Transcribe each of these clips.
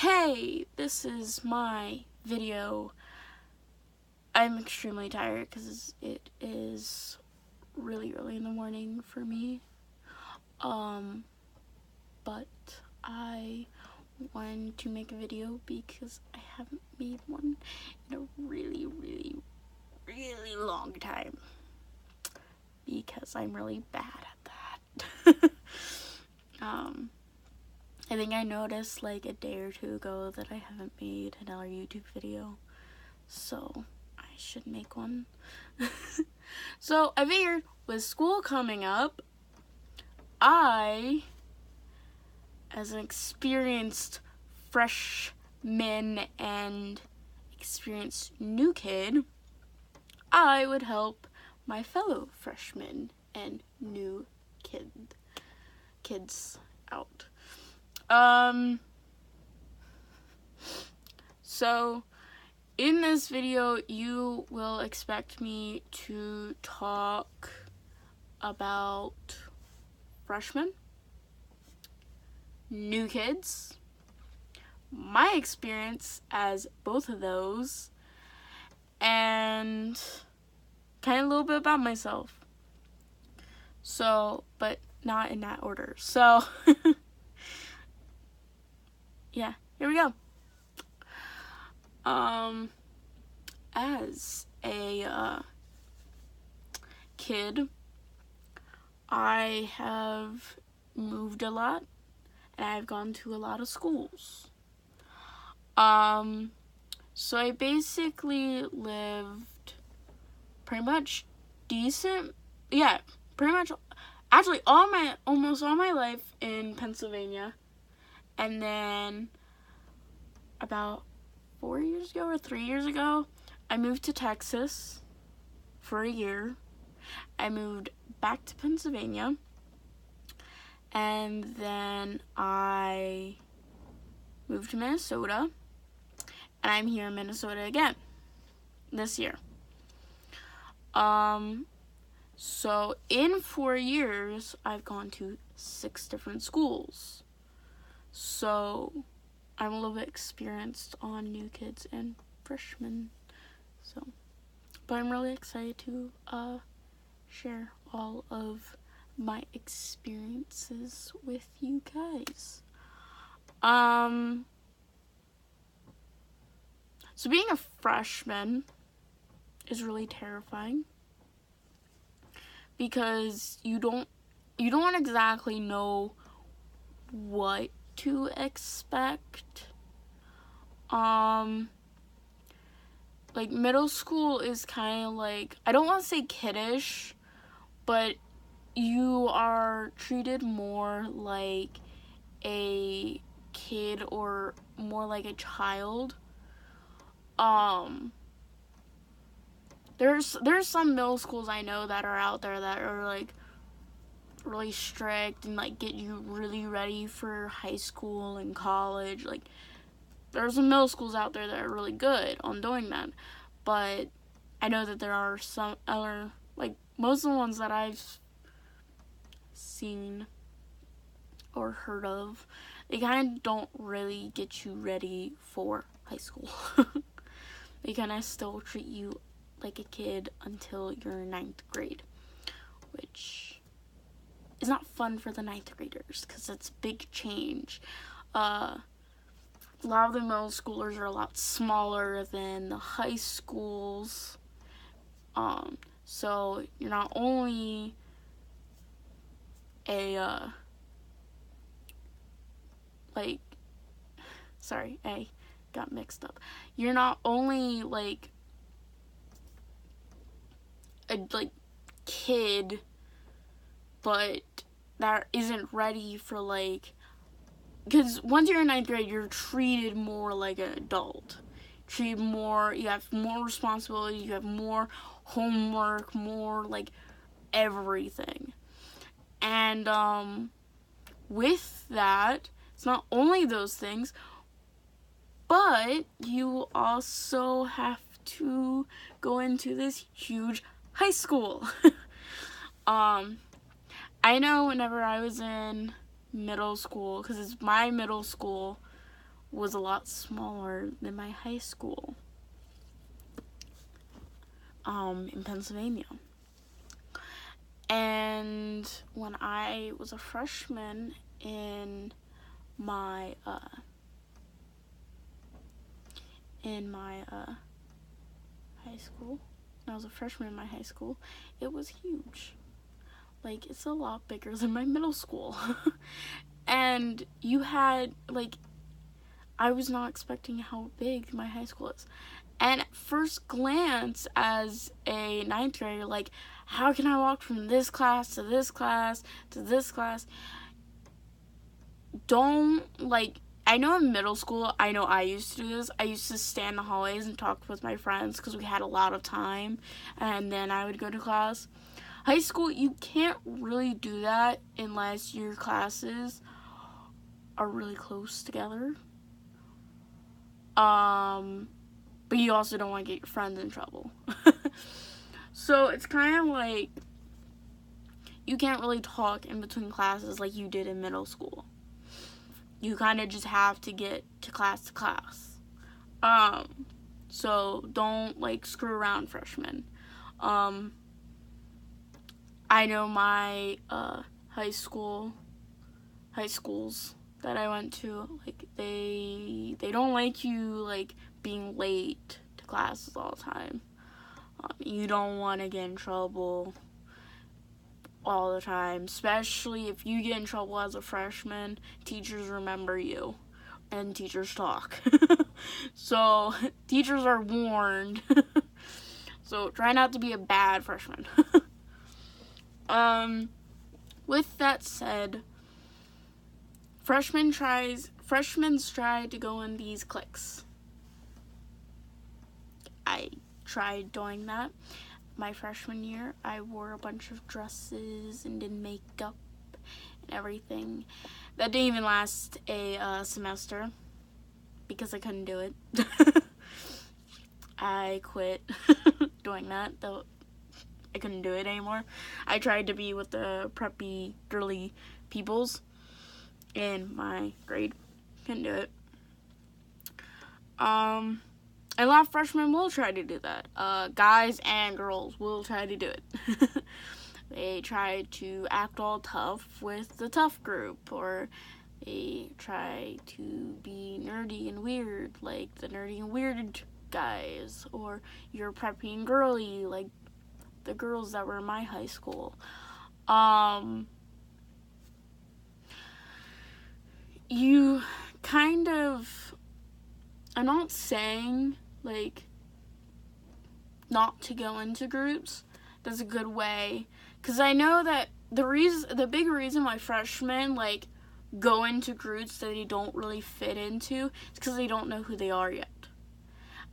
Hey, this is my video. I'm extremely tired because it is really early in the morning for me. But I wanted to make a video because I haven't made one in a really long time. Because I'm really bad at that. I think I noticed like a day or two ago that I haven't made another YouTube video, so I should make one. So I figured with school coming up, I, as an experienced freshman and experienced new kid, I would help my fellow freshmen and new kids out. So in this video, you will expect me to talk about freshmen, new kids, my experience as both of those, and kind of a little bit about myself. So, but not in that order. So, yeah, here we go. As a kid, I have moved a lot, and I've gone to a lot of schools. So I basically lived pretty much actually almost all my life in Pennsylvania. And then about 4 years ago or 3 years ago, I moved to Texas for a year. I moved back to Pennsylvania. And then I moved to Minnesota. And I'm here in Minnesota again this year. So in 4 years, I've gone to 6 different schools. So I'm a little bit experienced on new kids and freshmen. But I'm really excited to share all of my experiences with you guys. So being a freshman is really terrifying because you don't exactly know what to expect. Like middle school is kind of like, I don't want to say kiddish, but you are treated more like a kid or more like a child. There's some middle schools I know that are out there that are like really strict and like get you really ready for high school and college. Like there's some middle schools out there that are really good on doing that, but I know that there are some other, like most of the ones that I've seen or heard of, they kind of don't really get you ready for high school. They kind of still treat you like a kid until your 9th grade, which is not fun for the 9th graders because it's a big change. A lot of the middle schoolers are a lot smaller than the high schools. So you're not only I got mixed up. You're not only like a kid, but that isn't ready for like, because once you're in 9th grade, you're treated more like an adult. You have more responsibility, you have more homework, more like everything. And with that, it's not only those things, but you also have to go into this huge high school. I know whenever I was in middle school, because my middle school was a lot smaller than my high school in Pennsylvania. And when I was a freshman in my high school, when I was a freshman in my high school, it was huge. Like, it's a lot bigger than my middle school. And you had, like, I was not expecting how big my high school is. And at first glance, as a 9th grader, like, how can I walk from this class to this class to this class? Don't, like, I know in middle school, I know I used to do this. I used to stand in the hallways and talk with my friends because we had a lot of time. And then I would go to class. High school, you can't really do that unless your classes are really close together. But you also don't want to get your friends in trouble. So it's kind of like you can't really talk in between classes like you did in middle school. You kind of just have to get to class. So don't, like, screw around, freshmen. I know my high schools that I went to, like, they don't like you, like, being late to classes all the time. You don't want to get in trouble all the time, especially if you get in trouble as a freshman. Teachers remember you, and teachers talk. So teachers are warned. So try not to be a bad freshman. With that said, freshmen try to go in these cliques. I tried doing that. My freshman year, I wore a bunch of dresses and did makeup and everything. That didn't even last a semester because I couldn't do it. I quit doing that, though I couldn't do it anymore. I tried to be with the preppy, girly peoples in my grade. Couldn't do it. A lot of freshmen will try to do that. Guys and girls will try to do it. They try to act all tough with the tough group, or they try to be nerdy and weird, like the nerdy and weird guys, or you're preppy and girly, like the girls that were in my high school. You kind of, I'm not saying, like, not to go into groups. That's a good way, because I know that the big reason why freshmen, like, go into groups that they don't really fit into is because they don't know who they are yet.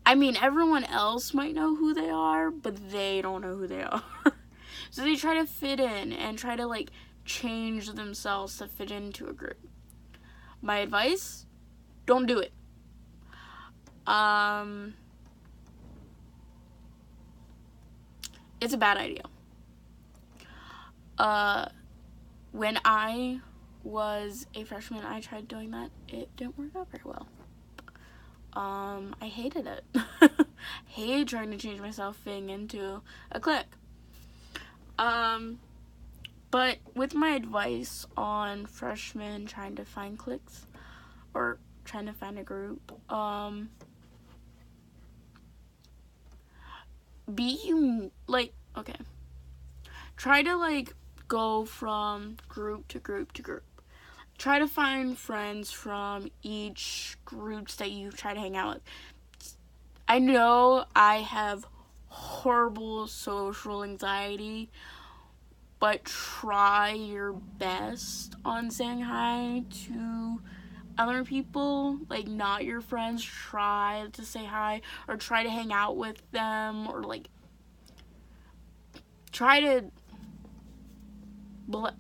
I mean, everyone else might know who they are, but they don't know who they are. So they try to fit in and try to, like, change themselves to fit into a group. My advice, don't do it. It's a bad idea. When I was a freshman, I tried doing that. It didn't work out very well. I hated it. Hated trying to change myself fitting into a clique. But with my advice on freshmen trying to find cliques or trying to find a group, try to, like, go from group to group to group. Try to find friends from each groups that you try to hang out with. I know I have horrible social anxiety, but try your best on saying hi to other people, like, not your friends. Try to say hi, or try to hang out with them, or, like, try to,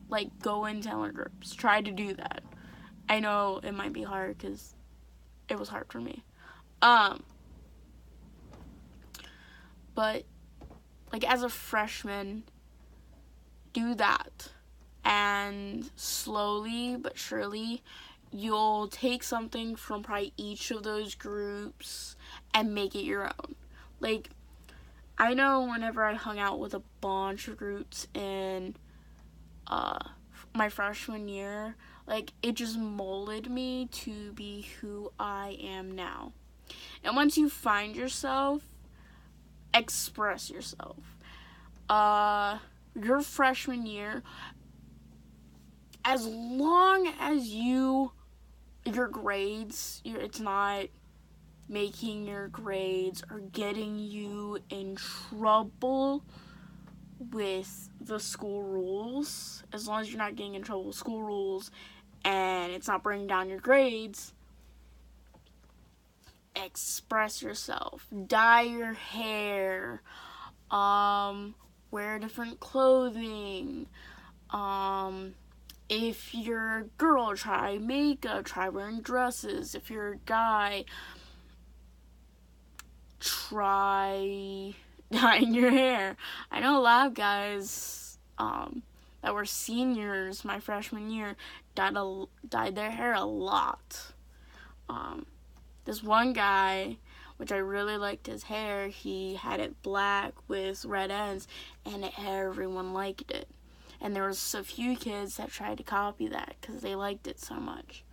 like, go into other groups. Try to do that. I know it might be hard, because it was hard for me. But, like, as a freshman, do that. And slowly but surely, you'll take something from probably each of those groups and make it your own. Like, I know whenever I hung out with a bunch of groups in my freshman year, like, it just molded me to be who I am now. And once you find yourself, express yourself. Your freshman year, as long as your grades, it's not making your grades or getting you in trouble with the school rules, as long as you're not getting in trouble with school rules and it's not bringing down your grades, express yourself. Dye your hair, wear different clothing, if you're a girl, try makeup, try wearing dresses. If you're a guy, try dyeing your hair. I know a lot of guys that were seniors my freshman year dyed their hair a lot. This one guy, which I really liked his hair, he had it black with red ends, and everyone liked it. And there was a few kids that tried to copy that because they liked it so much.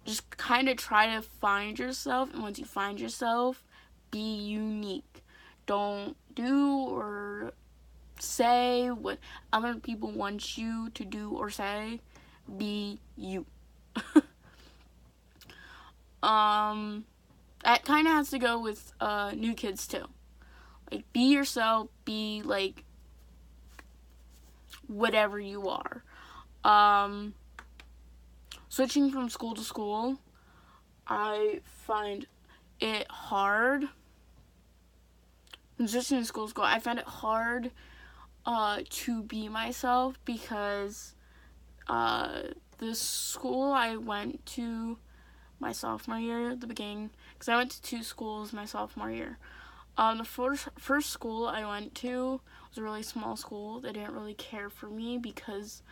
Just kind of try to find yourself, and once you find yourself, be unique. Don't do or say what other people want you to do or say. Be you. That kind of has to go with new kids too. Like, be yourself, be, like, whatever you are. Switching from school to school, I find it hard. Switching to school to school, I find it hard to be myself because the school I went to my sophomore year, the beginning, because I went to 2 schools my sophomore year. The first school I went to was a really small school. They didn't really care for me because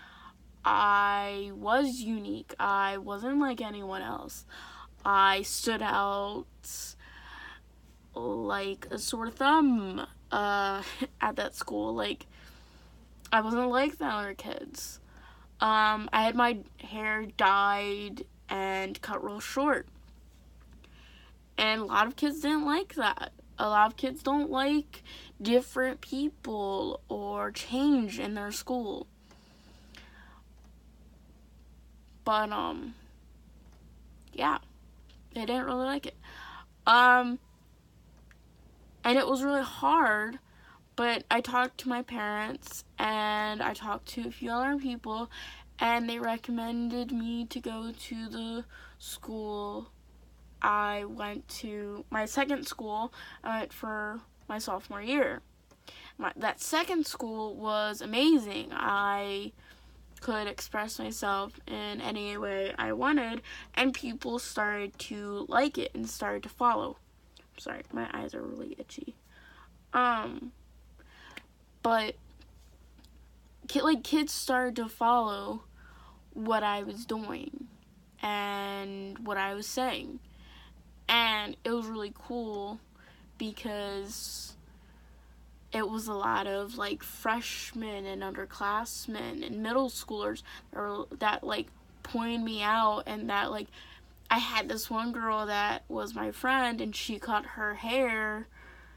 I was unique. I wasn't like anyone else. I stood out like a sore thumb at that school. Like, I wasn't like the other kids. I had my hair dyed and cut real short. And a lot of kids didn't like that. A lot of kids don't like different people or change in their school. But, yeah, they didn't really like it. And it was really hard, but I talked to my parents, and I talked to a few other people, and they recommended me to go to the school I went to. My second school I went for my sophomore year. That second school was amazing. I could express myself in any way I wanted, and people started to like it and started to follow. I'm sorry, my eyes are really itchy. But kids started to follow what I was doing and what I was saying. And it was really cool because it was a lot of, like, freshmen and underclassmen and middle schoolers that, like, pointed me out, and that, like, I had this one girl that was my friend, and she cut her hair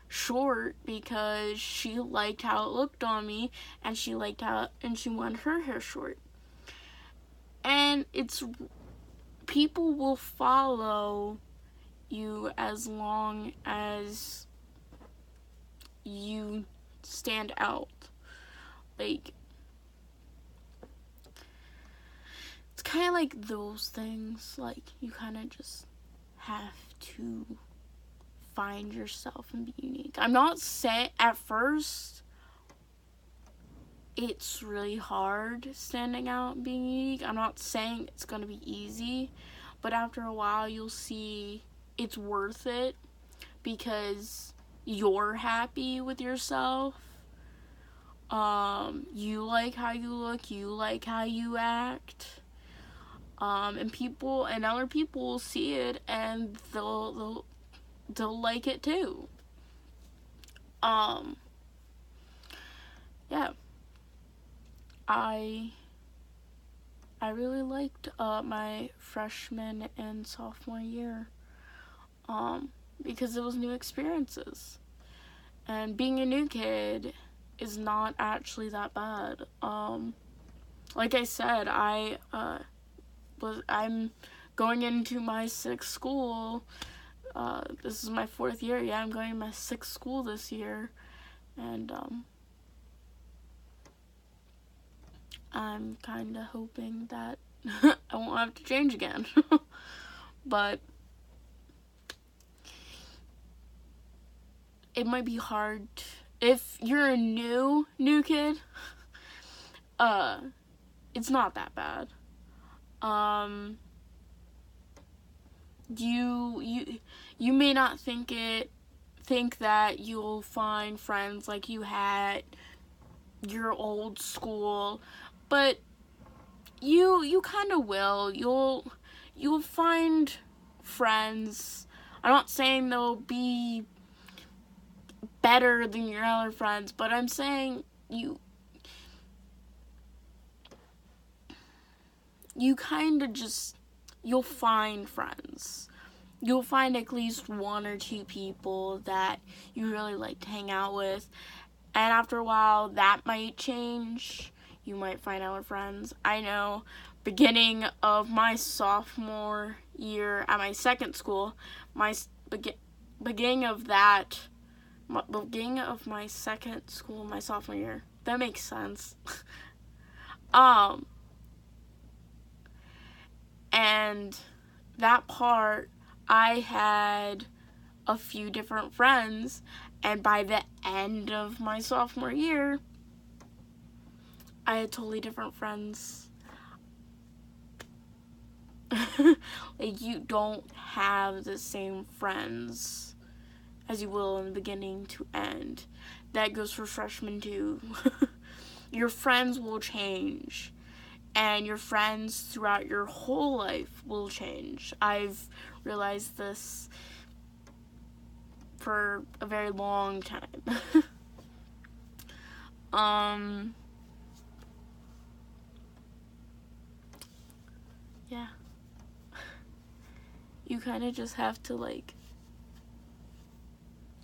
short because she liked how it looked on me, and she wanted her hair short. And people will follow you as long as you stand out. Like, it's kind of like those things. Like, you kind of just have to find yourself and be unique. I'm not saying at first it's really hard standing out and being unique. I'm not saying it's going to be easy, but after a while you'll see it's worth it because you're happy with yourself. You like how you look, you like how you act. And people and other people will see it and they'll like it too. Yeah. I really liked my freshman and sophomore year. Because it was new experiences. And being a new kid is not actually that bad. Like I said, I'm going into my 6th school. This is my 4th year. Yeah, I'm going to my 6th school this year. And I'm kind of hoping that I won't have to change again. But it might be hard if you're a new kid. It's not that bad. You may not think that you'll find friends like you had your old school, but you kind of will. You'll find friends. I'm not saying they'll be better than your other friends, but I'm saying you kind of you'll find friends. You'll find at least 1 or 2 people that you really like to hang out with. And after a while, that might change. You might find other friends. I know, beginning of my sophomore year at my 2nd school, beginning of my 2nd school, my sophomore year. That makes sense. And that part, I had a few different friends, and by the end of my sophomore year, I had totally different friends. Like, you don't have the same friends as you will in the beginning to end. That goes for freshmen too. Your friends will change. And your friends throughout your whole life will change. I've realized this for a very long time. Yeah. You kind of just have to, like,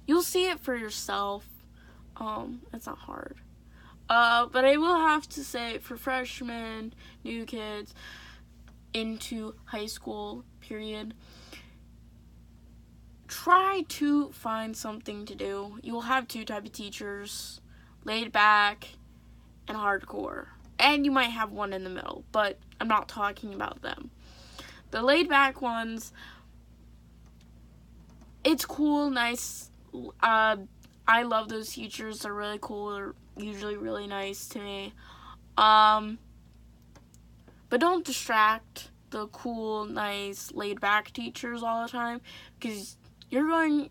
you'll see it for yourself. It's not hard. But I will have to say, for freshmen, new kids, into high school, period, try to find something to do. You'll have 2 types of teachers, laid back and hardcore. And you might have one in the middle, but I'm not talking about them. The laid back ones, it's cool, nice. I love those teachers. They're really cool. They're usually really nice to me. But don't distract the cool, nice, laid-back teachers all the time, because you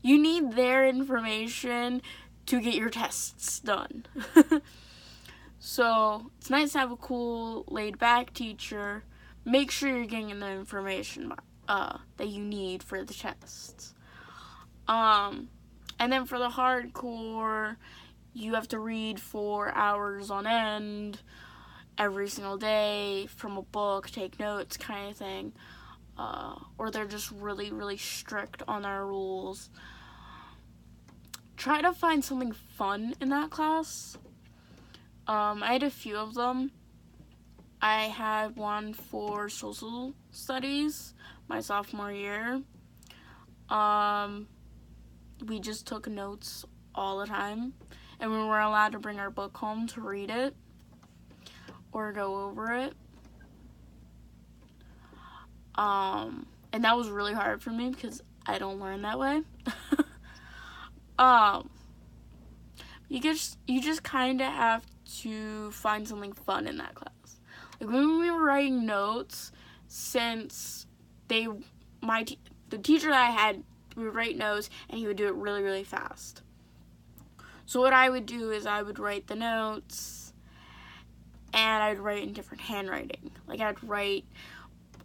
need their information to get your tests done. So it's nice to have a cool, laid-back teacher. Make sure you're getting the information that you need for the tests. And then for the hardcore, you have to read 4 hours on end every single day from a book, take notes, kind of thing. Or they're just really, really strict on their rules. Try to find something fun in that class. I had a few of them. I had one for social studies my sophomore year. We just took notes all the time, and we were allowed to bring our book home to read it or go over it. And that was really hard for me because I don't learn that way. You just kind of have to find something fun in that class. Like, when we were writing notes, since the teacher that I had, we would write notes, and he would do it really, really fast. So what I would do is I would write the notes, and I'd write in different handwriting. Like, I'd write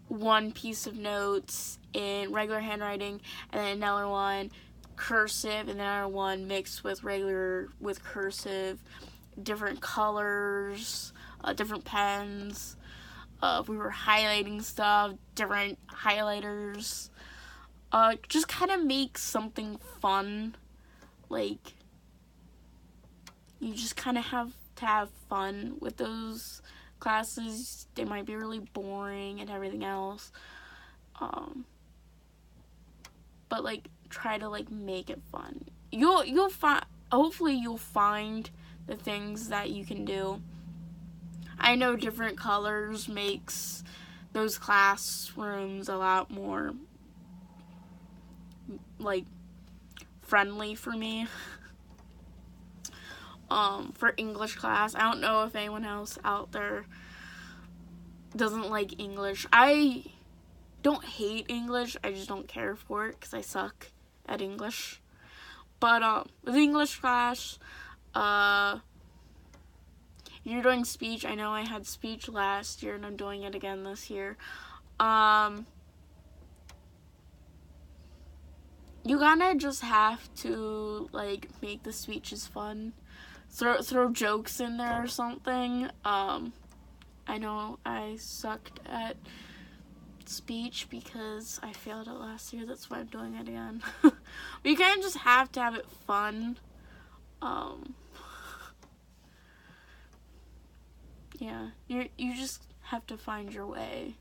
one piece of notes in regular handwriting, and then another one cursive, and then another one mixed with cursive, different colors, different pens. If we were highlighting stuff, different highlighters. Just kind of make something fun. Like, you just kind of have to have fun with those classes. They might be really boring and everything else. But like, try to like make it fun. You'll find, hopefully you'll find the things that you can do. I know different colors makes those classrooms a lot more like friendly for me. For English class, I don't know if anyone else out there doesn't like English. I don't hate English, I just don't care for it because I suck at English. But with English class, you're doing speech. I know I had speech last year and I'm doing it again this year. You kinda just have to like make the speeches fun. Throw jokes in there or something. I know I sucked at speech because I failed it last year. That's why I'm doing it again. But you kind of just have to have it fun. Yeah, you just have to find your way.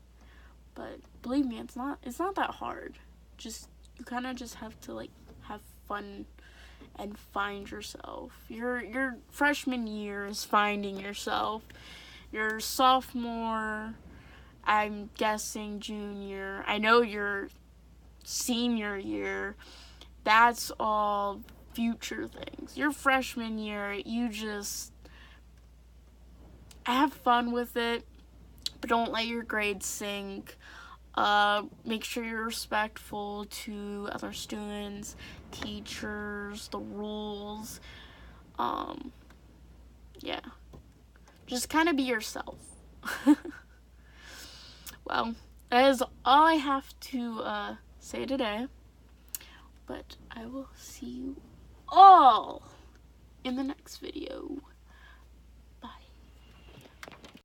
But believe me, it's not that hard. Just you kind of just have to like have fun and find yourself. Your freshman year is finding yourself. Your sophomore, I'm guessing junior, I know your senior year, that's all future things. Your freshman year, you just have fun with it, but don't let your grades sink. Make sure you're respectful to other students, teachers, the rules. Yeah. Just kind of be yourself. Well, that is all I have to say today. But I will see you all in the next video.